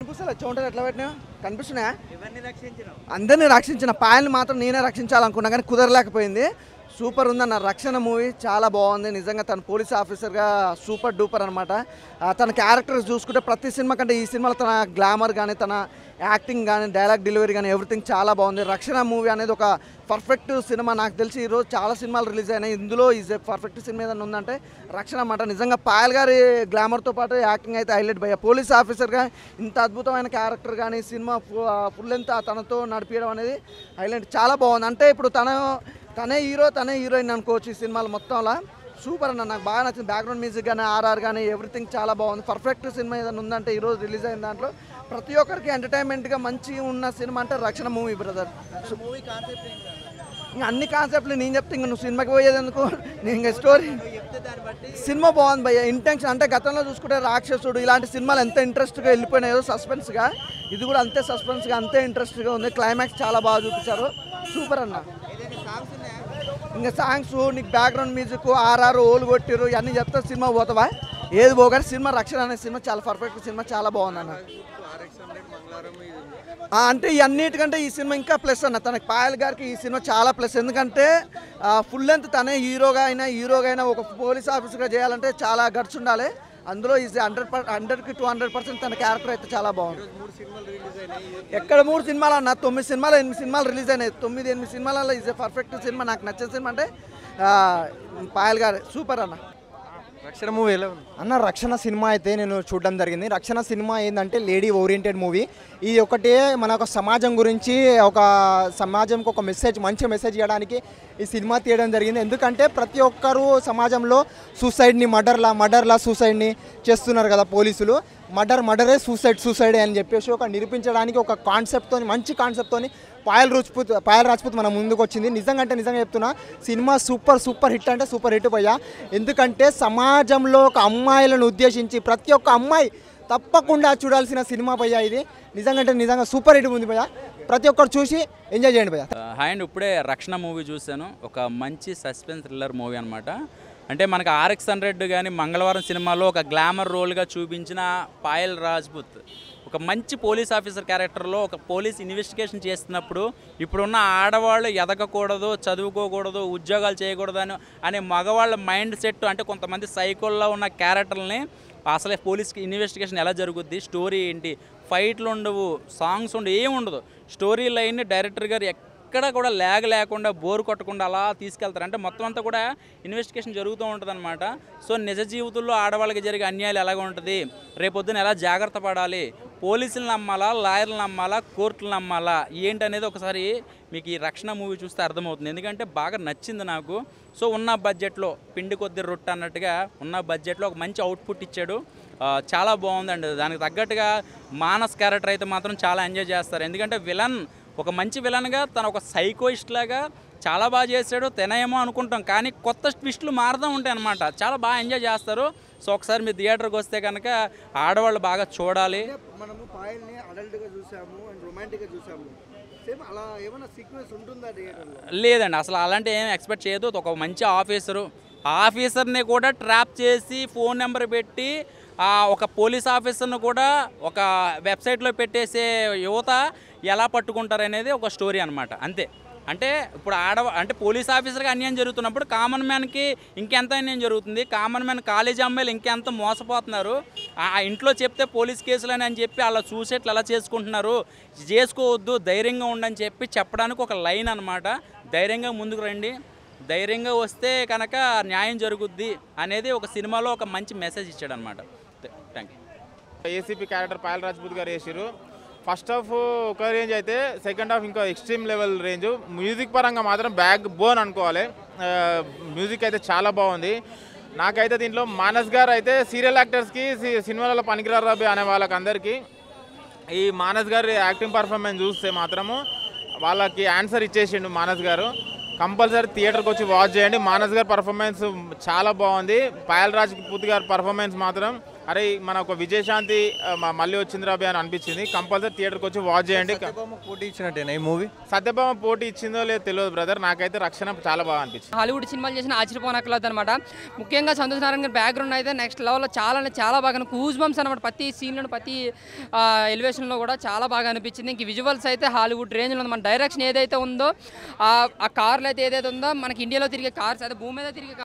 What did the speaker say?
చూడండి ఎట్లా పెట్టినా కనిపిస్తున్నాయా? అందరినీ రక్షించిన పాయల్ని మాత్రం నేనే రక్షించాలనుకున్నా కానీ కుదరలేకపోయింది. సూపర్ ఉందన్న రక్షణ మూవీ, చాలా బాగుంది నిజంగా. తను పోలీస్ ఆఫీసర్గా సూపర్ డూపర్ అనమాట. తన క్యారెక్టర్స్ చూసుకుంటే ప్రతి సినిమా కంటే ఈ సినిమాలో తన గ్లామర్ కానీ తన యాక్టింగ్ కానీ డైలాగ్ డెలివరీ కానీ ఎవ్రీథింగ్ చాలా బాగుంది. రక్షణ మూవీ అనేది ఒక పర్ఫెక్ట్ సినిమా. నాకు తెలిసి ఈరోజు చాలా సినిమాలు రిలీజ్ అయినాయి, ఇందులో ఈజ్ పర్ఫెక్ట్ సినిమా ఏదైనా ఉందంటే రక్షణ అన్నమాట. నిజంగా పాయల్ గారి గ్లామర్తో పాటు యాక్టింగ్ అయితే హైలైట్ భయ్య. పోలీస్ ఆఫీసర్గా ఇంత అద్భుతమైన క్యారెక్టర్ కానీ సినిమా ఫుల్ ఎంత తనతో నడిపించడం అనేది హైలైట్, చాలా బాగుంది. అంటే ఇప్పుడు తనే హీరో తనే హీరోయిన్ అనుకోవచ్చు ఈ సినిమాలు మొత్తంలో. సూపర్ అన్న, నాకు బాగా నచ్చింది. బ్యాక్గ్రౌండ్ మ్యూజిక్ కానీ ఆర్ఆర్ కానీ ఎవ్రీథింగ్ చాలా బాగుంది. పర్ఫెక్ట్ సినిమా ఏదైనా ఉందంటే ఈరోజు రిలీజ్ అయిన దాంట్లో ప్రతి ఒక్కరికి ఎంటర్టైన్మెంట్గా మంచిగా ఉన్న సినిమా అంటే రక్షణ మూవీ బ్రదర్. మూవీ కాన్సెప్ట్ ఇంకా అన్ని కాన్సెప్ట్లు నేను చెప్తే ఇంకా నువ్వు సినిమాకి పోయేది ఎందుకు? నేను ఇంకా స్టోరీ సినిమా బాగుంది భయ్య. ఇంటెన్షన్ అంటే గతంలో చూసుకుంటే రాక్షసుడు ఇలాంటి సినిమాలు ఎంత ఇంట్రెస్ట్గా వెళ్ళిపోయినాయో సస్పెన్స్గా, ఇది కూడా అంతే సస్పెన్స్గా అంతే ఇంట్రెస్ట్గా ఉంది. క్లైమాక్స్ చాలా బాగా చూపించారు. సూపర్ అన్న. ఇంకా సాంగ్స్ నీకు బ్యాక్గ్రౌండ్ మ్యూజిక్ ఆర్ఆర్ ఓలు కొట్టిరు ఇవన్నీ చెప్తే సినిమా పోతావా? ఏది పోగానే సినిమా రక్షణ అనే సినిమా చాలా పర్ఫెక్ట్ సినిమా, చాలా బాగుంది అన్న. అంటే ఇవన్నిటికంటే ఈ సినిమా ఇంకా ప్లస్ అన్న. తనకి పాయల్ గారికి ఈ సినిమా చాలా ప్లస్. ఎందుకంటే ఫుల్ లెంత్ తనే హీరోగా అయినా ఒక పోలీస్ ఆఫీసర్గా చేయాలంటే చాలా గట్స్ ఉండాలి. అందులో ఈజ్ 100కి 200% తన క్యారెక్టర్ అయితే చాలా బాగుంది. ఎక్కడ 3 సినిమాలు అన్న, 9 సినిమాలు 8 సినిమాలు రిలీజ్ అయినాయి. 9-8 సినిమాలలో ఈజ్ పర్ఫెక్ట్ సినిమా. నాకు నచ్చిన సినిమా అంటే పాయల్ గారు సూపర్ అన్న. రక్షణ మూవీ ఎలా ఉంది అన్న? రక్షణ సినిమా అయితే నేను చూడడం జరిగింది. రక్షణ సినిమా ఏంటంటే లేడీ ఓరియంటెడ్ మూవీ. ఇది ఒకటే మన ఒక సమాజం గురించి, ఒక సమాజంకి ఒక మెసేజ్, మంచి మెసేజ్ ఇవ్వడానికి ఈ సినిమా తీయడం జరిగింది. ఎందుకంటే ప్రతి ఒక్కరూ సమాజంలో సూసైడ్ని మర్డర్లా సూసైడ్ని చేస్తున్నారు కదా పోలీసులు. మర్డరే సూసైడ్ అని చెప్పేసి ఒక నిరూపించడానికి ఒక కాన్సెప్ట్తో, మంచి కాన్సెప్ట్తో పాయల్ రాజ్పూత్ మన ముందుకు వచ్చింది. నిజంగా చెప్తున్నా సినిమా సూపర్ హిట్ అంటే సూపర్ హిట్ భయ్యా. ఎందుకంటే సమాజంలో ఒక అమ్మాయిలను ఉద్దేశించి ప్రతి ఒక్క అమ్మాయి తప్పకుండా చూడాల్సిన సినిమా భయ్యా ఇది. నిజంగా సూపర్ హిట్ ఉంది భయ్యా. ప్రతి ఒక్కరు చూసి ఎంజాయ్ చేయండి భయ్యా. అండ్ ఇప్పుడే రక్షణ మూవీ చూశాను. ఒక మంచి సస్పెన్స్ థ్రిల్లర్ మూవీ అనమాట. అంటే మనకు RX-100 కానీ మంగళవారం సినిమాలో ఒక గ్లామర్ రోల్గా చూపించిన పాయల్ రాజ్పూత్ ఒక మంచి పోలీస్ ఆఫీసర్ క్యారెక్టర్లో ఒక పోలీస్ ఇన్వెస్టిగేషన్ చేస్తున్నప్పుడు ఇప్పుడున్న ఆడవాళ్ళు ఎదగకూడదు, చదువుకోకూడదు, ఉద్యోగాలు చేయకూడదు అనే మగవాళ్ళ మైండ్ సెట్, అంటే కొంతమంది సైకోల్లో ఉన్న క్యారెక్టర్ని అసలే పోలీస్కి ఇన్వెస్టిగేషన్ ఎలా జరుగుద్ది, స్టోరీ ఏంటి, ఫైట్లు ఉండవు, సాంగ్స్ ఉండవు, ఏమి ఉండదు. స్టోరీ లైన్ని డైరెక్టర్ గారు ఎక్కడ కూడా ల్యాగ్ లేకుండా బోర్ కొట్టకుండా అలా తీసుకెళ్తారు. అంటే మొత్తం అంతా కూడా ఇన్వెస్టిగేషన్ జరుగుతూ ఉంటుంది అనమాట. సో నిజ జీవితంలో ఆడవాళ్ళకి జరిగే అన్యాయాలు ఎలాగ ఉంటుంది, రేపొద్దున ఎలా జాగ్రత్త పడాలి, పోలీసులు నమ్మాలా, లాయర్లు నమ్మాలా, కోర్టులు నమ్మాలా ఏంటనేది ఒకసారి మీకు ఈ రక్షణ మూవీ చూస్తే అర్థమవుతుంది. ఎందుకంటే బాగా నచ్చింది నాకు. సో ఉన్న బడ్జెట్లో పిండి కొద్ది రొట్టె అన్నట్టుగా ఉన్న బడ్జెట్లో ఒక మంచి అవుట్పుట్ ఇచ్చాడు. చాలా బాగుందండి. దానికి తగ్గట్టుగా మానస్ క్యారెక్టర్ అయితే మాత్రం చాలా ఎంజాయ్ చేస్తారు. ఎందుకంటే విలన్ ఒక మంచి విలన్గా తను ఒక సైకోయిస్ట్ లాగా చాలా బాగా చేశాడు. తినేమో అనుకుంటాం కానీ కొత్త ట్విస్టులు మారుతూ ఉంటాయి అన్నమాట. చాలా బాగా ఎంజాయ్ చేస్తారు. సో ఒకసారి మీరు థియేటర్కి వస్తే కనుక ఆడవాళ్ళు బాగా చూడాలి. మనము పాయల్ని అడల్ట్గా చూసాము అండ్ రొమాంటిక్గా చూసాము, సేమ్ అలా ఏమైనా సీక్వెన్స్ ఉంటుందా థియేటర్లో? లేదండి, అసలు అలాంటి ఏం ఎక్స్పెక్ట్ చేయదు. ఒక మంచి ఆఫీసర్ని కూడా ట్రాప్ చేసి ఫోన్ నెంబర్ పెట్టి ఒక పోలీస్ ఆఫీసర్ను కూడా ఒక వెబ్సైట్లో పెట్టేసే యువత ఎలా పట్టుకుంటారనేది ఒక స్టోరీ అనమాట. అంతే. అంటే ఇప్పుడు అంటే పోలీస్ ఆఫీసర్గా అన్యాయం జరుగుతున్నప్పుడు కామన్ మ్యాన్కి ఇంకెంత అన్యాయం జరుగుతుంది. కామన్ మ్యాన్ కాలేజీ అమ్మాయిలు ఇంకెంత మోసపోతున్నారు. ఆ ఇంట్లో చెప్తే పోలీస్ కేసులని అని చెప్పి అలా చూసేట్లు ఎలా చేసుకుంటున్నారు, చేసుకోవద్దు, ధైర్యంగా ఉండని చెప్పి చెప్పడానికి ఒక లైన్ అనమాట. ధైర్యంగా ముందుకు రండి, ధైర్యంగా వస్తే కనుక న్యాయం జరుగుద్ది అనేది ఒక సినిమాలో ఒక మంచి మెసేజ్ ఇచ్చాడు అనమాట. Thank you. ACP character Payal Rajput గారు చేసారు. ఫస్ట్ హాఫ్ ఒక రేంజ్ అయితే సెకండ్ హాఫ్ ఇంకా ఎక్స్ట్రీమ్ లెవెల్ రేంజ్. మ్యూజిక్ పరంగా మాత్రం బ్యాక్ బోన్ అనుకోవాలి. మ్యూజిక్ అయితే చాలా బాగుంది. నాకైతే దీంట్లో మానస్ గారు అయితే సీరియల్ యాక్టర్స్కి సినిమాలలో పనికిరారు రాబీ అనే వాళ్ళకి అందరికీ ఈ మానస్ గారి యాక్టింగ్ పర్ఫార్మెన్స్ చూస్తే మాత్రము వాళ్ళకి ఆన్సర్ ఇచ్చేసిండు మానస్ గారు. కంపల్సరీ థియేటర్కి వచ్చి వాచ్ చేయండి. మానస్ గారి పర్ఫార్మెన్స్ చాలా బాగుంది. పాయల్ రాజ్పూత్ గారి పర్ఫార్మెన్స్ మాత్రం అరే మన ఒక విజయశాంతి మళ్ళీ వచ్చింది రాబే అని అనిపించింది. కంపల్సరీ థియేటర్కి వచ్చి వాచ్ చేయండి. పోటీ ఇచ్చినట్టేనా ఈ మూవీ? సత్యభామ పోటీ ఇచ్చిందో లేదో తెలియదు బ్రదర్, నాకైతే రక్షణ చాలా బాగా అనిపించింది. హాలీవుడ్ సినిమాలు చేసిన ఆశ్చర్యపోనక్కర్లేదు అనమాట. ముఖ్యంగా సంతోష్ నారాయణ గారి బ్యాక్గ్రౌండ్ అయితే నెక్స్ట్ లెవెల్లో చాలా అంటే చాలా బాగా కూజ్ బంప్స్ అనమాట. ప్రతి సీన్లో ప్రతి ఎలివేషన్లో కూడా చాలా బాగా అనిపించింది. ఇంక విజువల్స్ అయితే హాలీవుడ్ రేంజ్లో ఉంది. మన డైరెక్షన్ ఏదైతే ఉందో ఆ కార్లు అయితే ఏదైతే ఉందో మనకి ఇండియాలో తిరిగే కార్స్ అయితే భూమి మీద తిరిగే